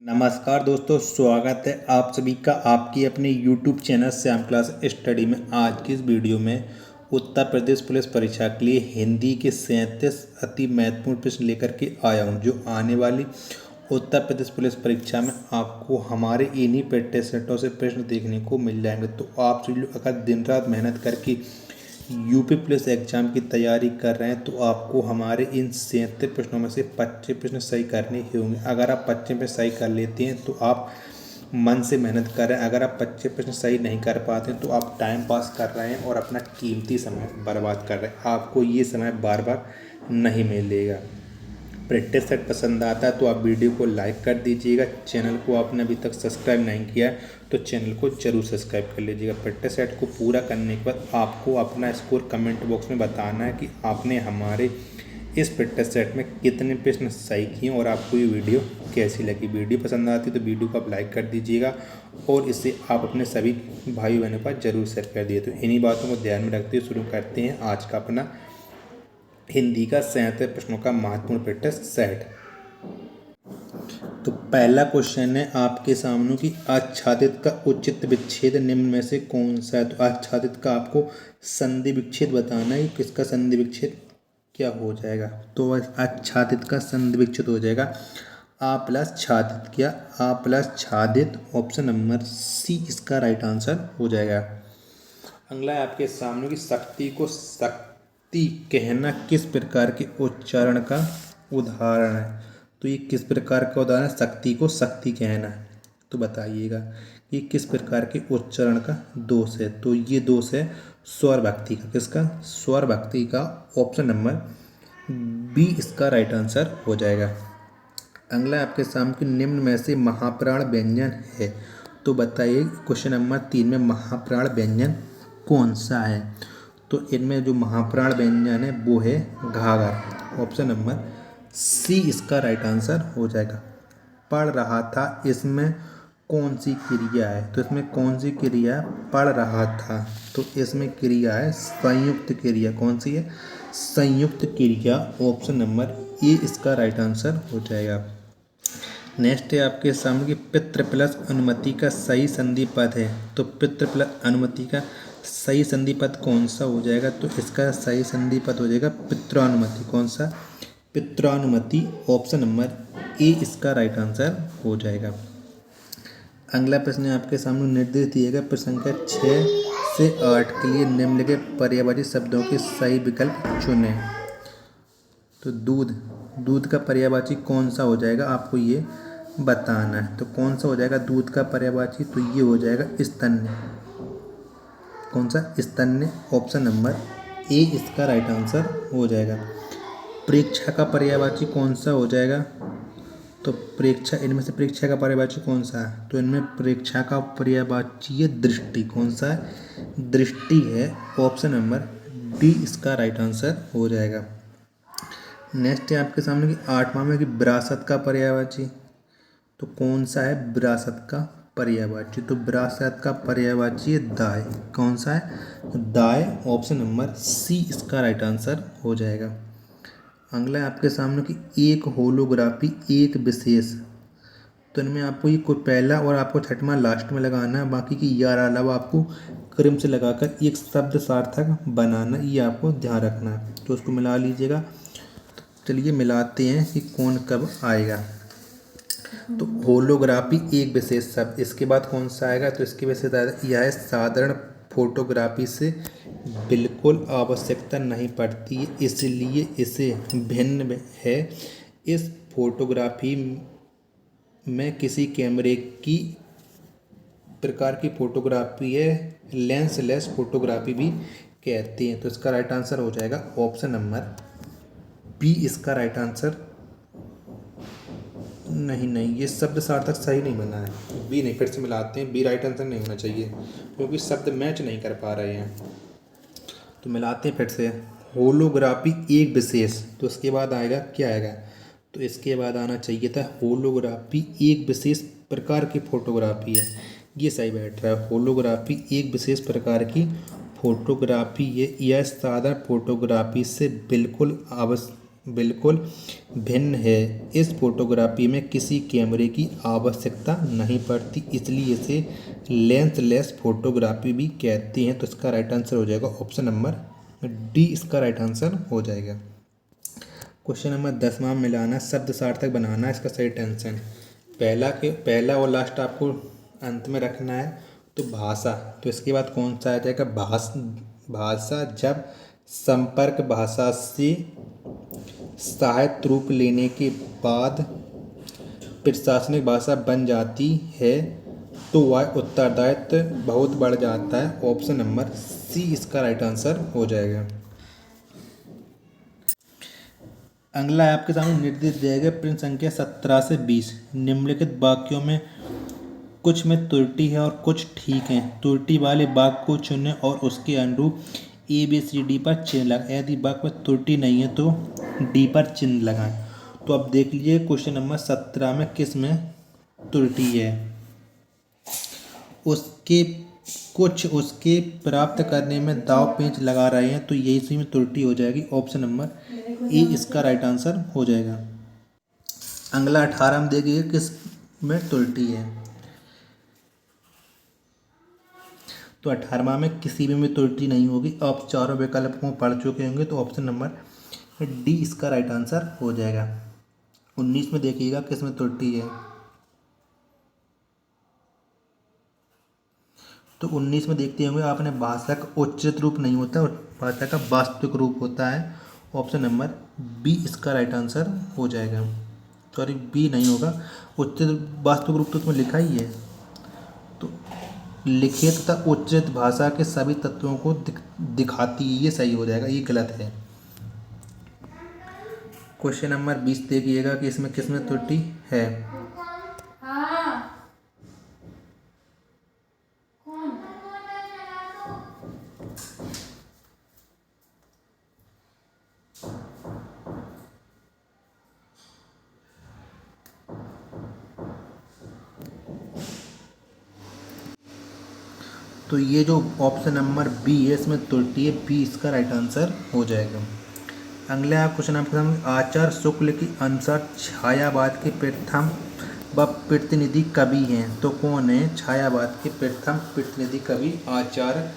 नमस्कार दोस्तों, स्वागत है आप सभी का आपकी अपने YouTube channel Shyam class study में। आज की इस वीडियो में उत्तर प्रदेश पुलिस परीक्षा के लिए हिंदी के 37 अति महत्वपूर्ण प्रश्न लेकर के आया हूं, जो आने वाली उत्तर प्रदेश पुलिस परीक्षा में आपको हमारे इन्हीं प्रैक्टिस सेटों से प्रश्न देखने को मिल जाएंगे। तो आप सभी लोग अगर दिन रात मेहनत करके यूपी पुलिस एग्जाम की तैयारी कर रहे हैं तो आपको हमारे इन 37 प्रश्नों में से 25 प्रश्न सही करने ही होंगे। अगर आप 25 प्रश्न सही कर लेते हैं तो आप मन से मेहनत कर रहे हैं। अगर आप 25 प्रश्न सही नहीं कर पाते हैं तो आप टाइम पास कर रहे हैं और अपना कीमती समय बर्बाद कर रहे हैं। आपको ये समय बार बार नहीं मिलेगा। प्रैक्टिस सेट पसंद आता है तो आप वीडियो को लाइक कर दीजिएगा। चैनल को आपने अभी तक सब्सक्राइब नहीं किया है तो चैनल को जरूर सब्सक्राइब कर लीजिएगा। प्रैक्टिस सेट को पूरा करने के बाद आपको अपना स्कोर कमेंट बॉक्स में बताना है कि आपने हमारे इस प्रैक्टिस सेट में कितने प्रश्न सही किए और आपको ये वीडियो कैसी लगी। वीडियो पसंद आती है तो वीडियो को आप लाइक कर दीजिएगा और इसे आप अपने सभी भाई बहनों पर जरूर शेयर कर दिए। तो इन्हीं बातों को ध्यान में रखते हुए शुरू करते हैं आज का अपना हिंदी का 37 प्रश्नों का महत्वपूर्ण प्रैक्टिस सेट। तो पहला क्वेश्चन है आपके सामने कि आच्छादित का उचित विच्छेद निम्न में से कौन सा है। तो आच्छादित का आपको संधि विच्छेद बताना है, किसका संधि विच्छेद क्या हो जाएगा। तो आच्छादित का संधि विच्छेद हो जाएगा आ प्लस छादित। क्या आ प्लस छादित, ऑप्शन नंबर सी इसका राइट आंसर हो जाएगा। अगला है आपके सामने कि शक्ति को शक्ति कहना किस प्रकार के उच्चारण का उदाहरण है। तो ये किस प्रकार का उदाहरण है, शक्ति को शक्ति कहना है। तो बताइएगा कि किस प्रकार के उच्चारण का दोष है। तो ये दोष है स्वर भक्ति का। किसका? स्वर भक्ति का। ऑप्शन नंबर बी इसका राइट आंसर हो जाएगा। अगला आपके सामने निम्न में से महाप्राण व्यंजन है। तो बताइए क्वेश्चन नंबर 3 में महाप्राण व्यंजन कौन सा है। तो इनमें जो महाप्राण व्यंजन है वो है घाघर। ऑप्शन नंबर सी इसका राइट आंसर हो जाएगा। पढ़ रहा था, इसमें कौन सी क्रिया है। तो इसमें कौन सी क्रिया पढ़ रहा था। तो इसमें क्रिया है संयुक्त क्रिया। कौन सी है? संयुक्त क्रिया। ऑप्शन नंबर ए इसका राइट आंसर हो जाएगा। नेक्स्ट है आपके सामने कि पितृ प्लस अनुमति का सही संधि पद है। तो पितृ प्लस अनुमति का सही संधि पद कौन सा हो जाएगा। तो इसका सही संधि पद हो जाएगा पितृानुमति। कौन सा? पितृानुमति। ऑप्शन नंबर ए इसका राइट आंसर हो जाएगा। अगला प्रश्न आपके सामने निर्देश दिएगा प्रश्न संख्या 6 से 8 के लिए निम्नलिखित पर्यायवाची शब्दों के सही विकल्प चुनें। तो दूध का पर्यायवाची कौन सा हो जाएगा, आपको ये बताना है। तो कौन सा हो जाएगा दूध का पर्यायवाची। तो ये हो जाएगा स्तन्य। कौन सा? स्तन्य। ऑप्शन नंबर ए इसका राइट आंसर हो जाएगा। प्रेक्षा का पर्यायवाची कौन सा हो जाएगा। तो प्रेक्षा, इनमें से प्रेक्षा का पर्यायवाची कौन सा है। तो इनमें प्रेक्षा का पर्यायवाची है दृष्टि। कौन सा है? दृष्टि है। ऑप्शन नंबर डी इसका राइट आंसर हो जाएगा। नेक्स्ट है आपके सामने कि 8वां में कि विरासत का पर्यायवाची। तो कौन सा है विरासत का पर्यायवाची। तो विरासत का पर्यायवाची है दाय। कौन सा है? दाय। ऑप्शन नंबर सी इसका राइट आंसर हो जाएगा। अगला है आपके सामने कि एक होलोग्राफी एक विशेष। तो इनमें आपको ये कोई पहला और आपको छठवां लास्ट में लगाना है, बाकी की 11 अलावा आपको क्रम से लगाकर एक शब्द सार्थक बनाना, ये आपको ध्यान रखना है। तो उसको मिला लीजिएगा। तो चलिए मिलाते हैं कि कौन कब आएगा। तो होलोग्राफी एक विशेष शब्द, इसके बाद कौन सा आएगा। तो इसके विशेष यह है साधारण फोटोग्राफी से बिल्कुल आवश्यकता नहीं पड़ती है, इसलिए इसे भिन्न है। इस फोटोग्राफी में किसी कैमरे की प्रकार की फोटोग्राफी है लेंसलेस फोटोग्राफी भी कहते हैं। तो इसका राइट आंसर हो जाएगा ऑप्शन नंबर बी इसका राइट आंसर। नहीं, ये शब्द सार्थक सही नहीं बना है। बी नहीं, फिर से मिलाते हैं। बी राइट आंसर नहीं होना चाहिए क्योंकि शब्द मैच नहीं कर पा रहे हैं। तो मिलाते हैं फिर से। होलोग्राफी एक विशेष, तो इसके बाद आएगा क्या आएगा। तो इसके बाद आना चाहिए था होलोग्राफी एक विशेष प्रकार की फोटोग्राफी है। ये सही बैठ रहा है। होलोग्राफी एक विशेष प्रकार की फोटोग्राफी है। यह साधारण फोटोग्राफी से बिल्कुल बिल्कुल भिन्न है। इस फोटोग्राफी में किसी कैमरे की आवश्यकता नहीं पड़ती, इसलिए इसे लेंसलेस फोटोग्राफी भी कहते हैं। तो इसका राइट आंसर हो जाएगा ऑप्शन नंबर डी, इसका राइट आंसर हो जाएगा। क्वेश्चन नंबर 10वां, मिलाना शब्द सार्थक बनाना, इसका सही टेंशन। पहला और लास्ट आपको अंत में रखना है। तो भाषा, तो इसके बाद कौन सा आ जाएगा? भाषा जब संपर्क भाषा से साहित्य रूप लेने के बाद प्रशासनिक भाषा बन जाती है तो वह उत्तरदायित्व बहुत बढ़ जाता है। ऑप्शन नंबर सी इसका राइट आंसर हो जाएगा। अगला आपके सामने निर्देश दिया गया प्रश्न संख्या 17 से 20। निम्नलिखित वाक्यों में कुछ में त्रुटि है और कुछ ठीक है। त्रुटि वाले वाक्य को चुनें और उसके अनुरूप ABCD पर चिन्ह लगाएं। यदि वाक्य में त्रुटि नहीं है तो डी पर चिन्ह लगाएं। तो अब देख लीजिए क्वेश्चन नंबर 17 में किस में त्रुटि है। उसके प्राप्त करने में दाव पेंच लगा रहे हैं, तो यही इसी में त्रुटि हो जाएगी। ऑप्शन नंबर ए इसका राइट आंसर हो जाएगा। अगला 18 में देखिए किस में त्रुटि है। तो 18वां में किसी भी में त्रुटि नहीं होगी। आप चारों विकल्प को पढ़ चुके होंगे, तो ऑप्शन नंबर डी इसका राइट आंसर हो जाएगा। 19 में देखिएगा किस में त्रुटि है। तो 19 में देखते होंगे आपने, भाषा का उचित रूप नहीं होता और भाषा का वास्तविक रूप होता है। ऑप्शन नंबर बी इसका राइट आंसर हो जाएगा। सॉरी, बी नहीं होगा, उचित वास्तविक रूप तो उसमें लिखा ही है। तो लिखे तथा उचित भाषा के सभी तत्वों को दिखाती है, ये सही हो जाएगा, ये गलत है। क्वेश्चन नंबर 20 देखिएगा कि इसमें किसमें त्रुटि है। तो ये जो ऑप्शन नंबर बी है इसमें त्रुटि है, बी इसका राइट आंसर हो जाएगा। अगले आप क्वेश्चन आपके सामने, आचार्य शुक्ल के अनुसार छायावाद के प्रथम व प्रतिनिधि कवि हैं, तो कौन है छायावाद के प्रथम प्रतिनिधि कवि आचार्य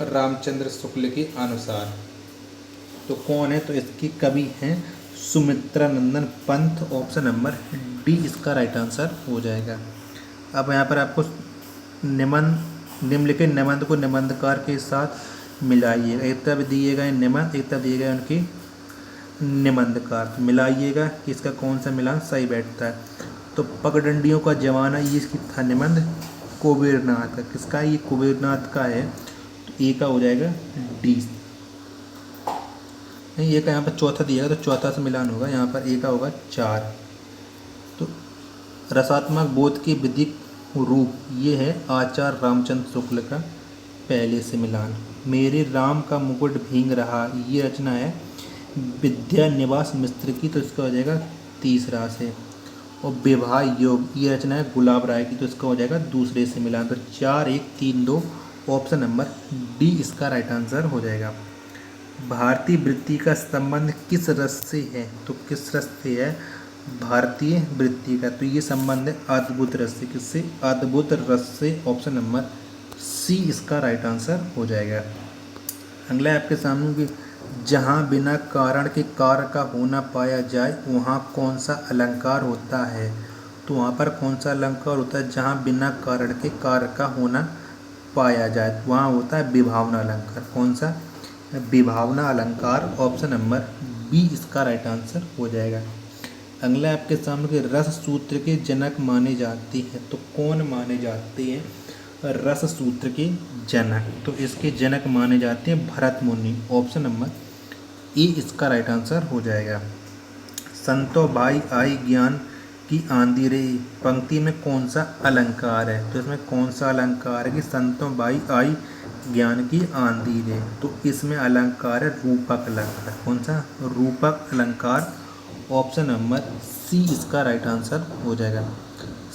रामचंद्र शुक्ल के अनुसार? तो कौन है? तो इसके कवि हैं सुमित्रा नंदन पंत। ऑप्शन नंबर डी इसका राइट आंसर हो जाएगा। अब यहाँ पर आपको निम्नलिखित निबंध को निबंधकार के साथ मिलाइएगा। एक तरफ दिएगा निबंध, एक तरफ दिएगा उनकी निबंधकार, तो मिलाइएगा कि इसका कौन सा मिलान सही बैठता है। तो पगडंडियों का जमाना, ये इसकी था निबंध कुबेरनाथ का। किसका? ये कुबेरनाथ का है, तो ए का हो जाएगा डी। नहीं, ए का यहाँ पर चौथा दिएगा तो चौथा से मिलान होगा, यहाँ पर ए का होगा 4। तो रसात्मक बोध की विधिक रूप, ये है आचार्य रामचंद्र शुक्ल का पहले से मिलान। मेरे राम का मुकुट भींग रहा, ये रचना है विद्या निवास मिश्र की, तो इसका हो जाएगा तीसरा से। और विवाह योग, ये रचना है गुलाब राय की, तो इसका हो जाएगा दूसरे से मिलान। तो 4 1 3 2, ऑप्शन नंबर डी इसका राइट आंसर हो जाएगा। भारतीय वृत्ति का संबंध किस रस से है? तो किस रस से है भारतीय वृत्ति का? तो ये संबंध है अद्भुत रस से। किससे? अद्भुत रस से। ऑप्शन नंबर सी इसका राइट आंसर हो जाएगा। अगला है आपके सामने कि जहाँ बिना कारण के कार्य का होना पाया जाए वहाँ कौन सा अलंकार होता है? तो वहाँ पर कौन सा अलंकार होता है जहाँ बिना कारण के कार्य का होना पाया जाए? वहाँ होता है विभावना अलंकार। कौन सा? विभावना अलंकार। ऑप्शन नंबर बी इसका राइट आंसर हो जाएगा। अगला आपके सामने के रस सूत्र के जनक माने जाते हैं, तो कौन माने जाते हैं रस सूत्र के जनक? तो इसके जनक माने जाते हैं भरत मुनि। ऑप्शन नंबर ए इसका राइट आंसर हो जाएगा। संतो भाई आई ज्ञान की आंधी रे, पंक्ति में कौन सा अलंकार है? तो इसमें कौन सा अलंकार है कि संतो भाई आई ज्ञान की आंधी रे? तो इसमें अलंकार है रूपक अलंकार। कौन सा? रूपक अलंकार। ऑप्शन नंबर सी इसका राइट आंसर हो जाएगा।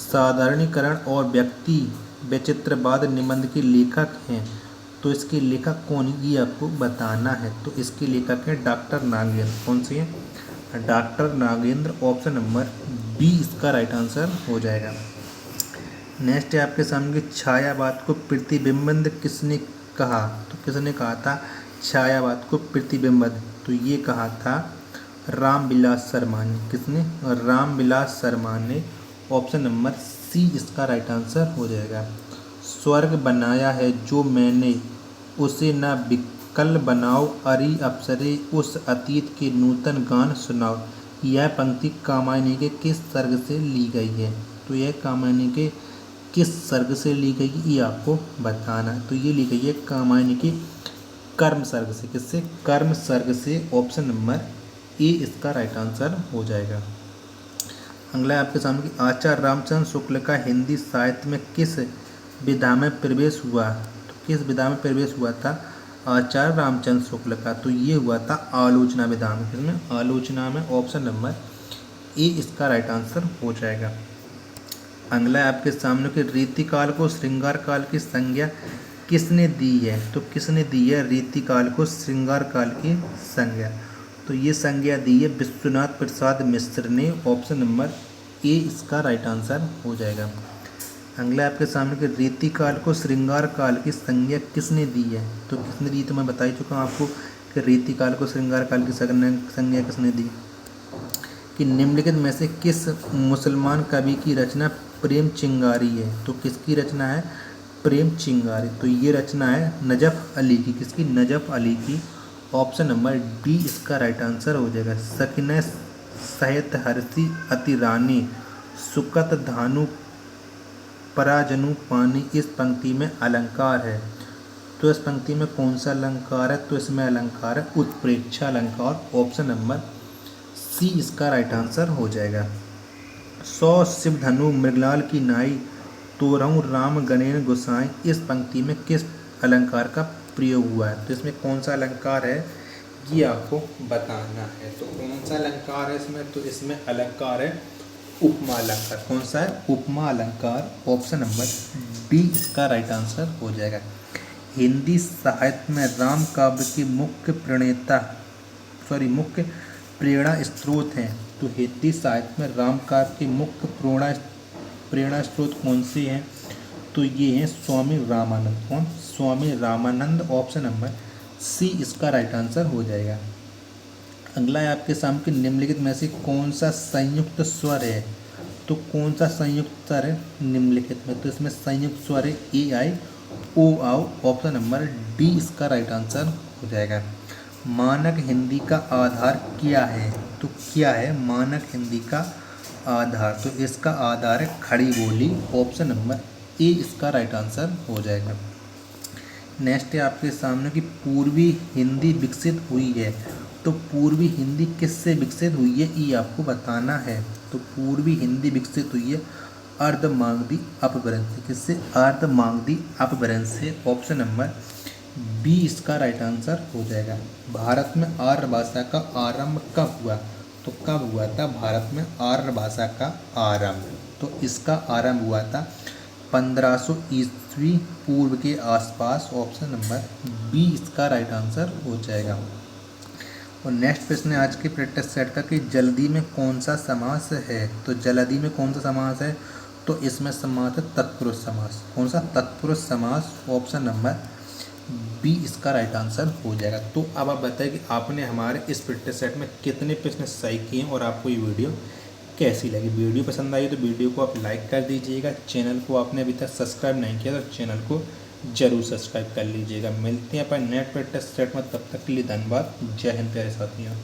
साधारणीकरण और व्यक्ति वैचित्रवाद निबंध के लेखक हैं, तो इसके लेखक कौन है ये आपको बताना है। तो इसके लेखक है डॉक्टर नागेंद्र। कौन सी है? Doctor Nagendra. Option number B इसका राइट आंसर हो जाएगा। नेक्स्ट है आपके सामने कि छायावाद को प्रतिबिंबित किसने कहा? तो किसने कहा था छायावाद को प्रतिबिंबित? तो ये कहा था रामविलास शर्मा ने। किसने? रामविलास शर्मा ने। ऑप्शन नंबर सी इसका राइट आंसर हो जाएगा। स्वर्ग बनाया है जो मैंने, उसे न विकल बनाओ, अरि अप्सरे उस अतीत के नूतन गान सुनाओ। यह पंक्ति कामायनी के किस सर्ग से ली गई है? तो यह कामायनी के किस सर्ग से ली गई ये आपको बताना है। तो ये ली गई है कामायनी के कर्म सर्ग से। किससे? कर्म सर्ग से। ऑप्शन नंबर ए इसका राइट आंसर हो जाएगा। अगला है आपके सामने कि आचार्य रामचंद्र शुक्ल का हिंदी साहित्य में किस विधा में प्रवेश हुआ? तो किस विधा में प्रवेश हुआ था आचार्य रामचंद्र शुक्ल का? तो ये हुआ था आलोचना विधा में। किसमें? आलोचना में। ऑप्शन नंबर ए इसका राइट आंसर हो जाएगा। अगला है आपके सामने कि रीतिकाल को श्रृंगार काल की संज्ञा किसने दी है? तो किसने दी है रीतिकाल को श्रृंगार काल की संज्ञा? तो ये संज्ञा दी है विश्वनाथ प्रसाद मिश्र ने। ऑप्शन नंबर ए इसका राइट आंसर हो जाएगा। अगला आपके सामने कि रीतिकाल को श्रृंगार काल की संज्ञा किसने दी है? तो किसने दी? तो मैं बता ही चुका हूँ आपको कि रीतिकाल को श्रृंगार काल की संज्ञा किसने दी। कि निम्नलिखित में से किस मुसलमान कवि की रचना प्रेम चिंगारी है? तो किसकी रचना है प्रेम चिंगारी? तो ये रचना है नजफ अली की। किसकी? नजफ अली की। ऑप्शन नंबर डी इसका राइट आंसर हो जाएगा। सकिन सहित हर्षी अति रानी, सुकत धानु पराजनु पानी, इस पंक्ति में अलंकार है। तो इस पंक्ति में कौन सा अलंकार है? तो इसमें अलंकार है उत्प्रेक्षा अलंकार। ऑप्शन नंबर सी इसका राइट आंसर हो जाएगा। 100 शिव धनु मृगलाल की नाई, तोरहु राम गणेन गोसाई, इस पंक्ति में किस अलंकार का प्रयोग हुआ है? तो इसमें कौन सा अलंकार है ये आपको बताना है। तो कौन सा अलंकार है इसमें? तो इसमें अलंकार है उपमा अलंकार। कौन सा है? उपमा अलंकार। ऑप्शन नंबर बी इसका राइट आंसर हो जाएगा। हिंदी साहित्य में राम काव्य की मुख्य प्रेरणा स्रोत हैं। तो हिंदी साहित्य में राम काव्य के मुख्य प्रेरणा स्रोत कौन से हैं? तो ये हैं स्वामी रामानंद। कौन? Swami Ramanand. Option number C इसका राइट आंसर हो जाएगा। अगला है आपके सामने निम्नलिखित में से कौन सा संयुक्त स्वर है? तो कौन सा संयुक्त स्वर है निम्नलिखित में? तो इसमें संयुक्त स्वर है ए आई ओ आओ। ऑप्शन नंबर डी इसका राइट आंसर हो जाएगा। मानक हिंदी का आधार क्या है? तो क्या है मानक हिंदी का आधार? तो इसका आधार है खड़ी बोली। ऑप्शन नंबर ए इसका राइट आंसर हो जाएगा। नेक्स्ट है आपके सामने कि पूर्वी हिंदी विकसित हुई है। तो पूर्वी हिंदी किससे विकसित हुई है ये आपको बताना है। तो पूर्वी हिंदी विकसित हुई है अर्धमागधी अपभ्रंश से। किससे? अर्धमागधी अपभ्रंश से। ऑप्शन नंबर बी इसका राइट आंसर हो जाएगा। भारत में आर्य भाषा का आरंभ कब हुआ? तो कब हुआ था भारत में आर्य भाषा का आरंभ? तो इसका आरंभ हुआ था 1500 ईस्वी पूर्व के आसपास। ऑप्शन नंबर बी इसका राइट आंसर हो जाएगा। और नेक्स्ट प्रश्न है आज के प्रैक्टिस सेट का कि जल्दी में कौन सा समास है? तो जल्दी में कौन सा समास है? तो इसमें समास है तत्पुरुष समास। कौन सा? तत्पुरुष समास। ऑप्शन नंबर बी इसका राइट आंसर हो जाएगा। तो अब आप बताएं कि आपने हमारे इस प्रैक्टिस सेट में कितने प्रश्न सही किए और आपको ये वीडियो कैसी लगी। वीडियो पसंद आई तो वीडियो को आप लाइक कर दीजिएगा। चैनल को आपने अभी तक सब्सक्राइब नहीं किया तो चैनल को जरूर सब्सक्राइब कर लीजिएगा। मिलते हैं अपन नेक्स्ट प्रैक्टिस सेट में, तब तक के लिए धन्यवाद। जय हिंद प्यारे साथियों।